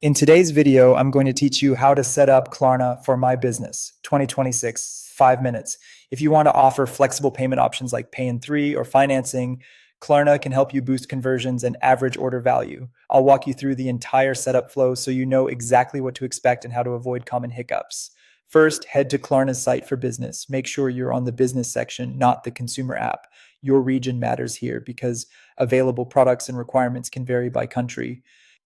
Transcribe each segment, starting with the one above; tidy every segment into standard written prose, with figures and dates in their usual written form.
In today's video, I'm going to teach you how to set up Klarna for My Business 2026, 5 minutes. If you want to offer flexible payment options like Pay in 3 or financing, Klarna can help you boost conversions and average order value. I'll walk you through the entire setup flow so you know exactly what to expect and how to avoid common hiccups. First, head to Klarna's site for business. Make sure you're on the business section, not the consumer app. Your region matters here because available products and requirements can vary by country.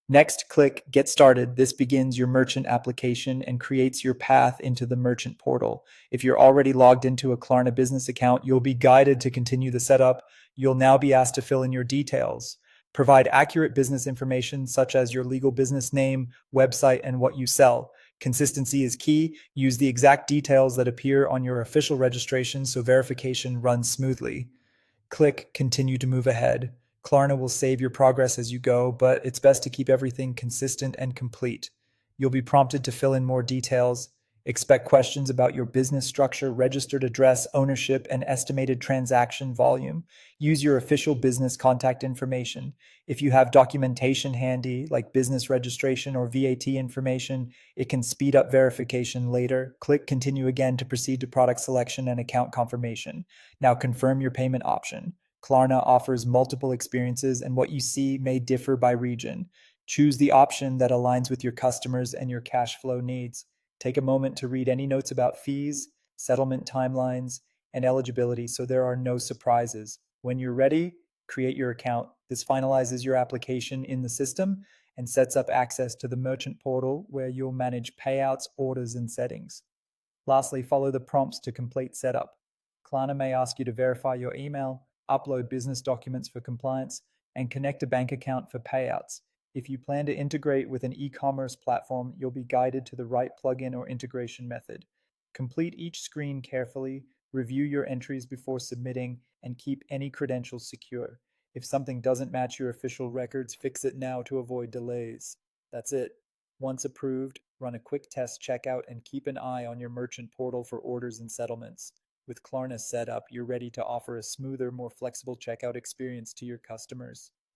Next, click Get Started. This begins your merchant application and creates your path into the merchant portal. If you're already logged into a Klarna business account, you'll be guided to continue the setup. You'll now be asked to fill in your details. Provide accurate business information such as your legal business name, website, and what you sell. Consistency is key. Use the exact details that appear on your official registration so verification runs smoothly. Click Continue to move ahead. Klarna will save your progress as you go, but it's best to keep everything consistent and complete. You'll be prompted to fill in more details. Expect questions about your business structure, registered address, ownership, and estimated transaction volume. Use your official business contact information. If you have documentation handy, like business registration or VAT information, it can speed up verification later. Click Continue again to proceed to product selection and account confirmation. Now confirm your payment option. Klarna offers multiple experiences, and what you see may differ by region. Choose the option that aligns with your customers and your cash flow needs. Take a moment to read any notes about fees, settlement timelines, and eligibility so there are no surprises. When you're ready, create your account. This finalizes your application in the system and sets up access to the merchant portal where you'll manage payouts, orders, and settings. Lastly, follow the prompts to complete setup. Klarna may ask you to verify your email, upload business documents for compliance, and connect a bank account for payouts. If you plan to integrate with an e-commerce platform, you'll be guided to the right plugin or integration method. Complete each screen carefully, review your entries before submitting, and keep any credentials secure. If something doesn't match your official records, fix it now to avoid delays. That's it. Once approved, run a quick test checkout and keep an eye on your merchant portal for orders and settlements. With Klarna set up, you're ready to offer a smoother, more flexible checkout experience to your customers.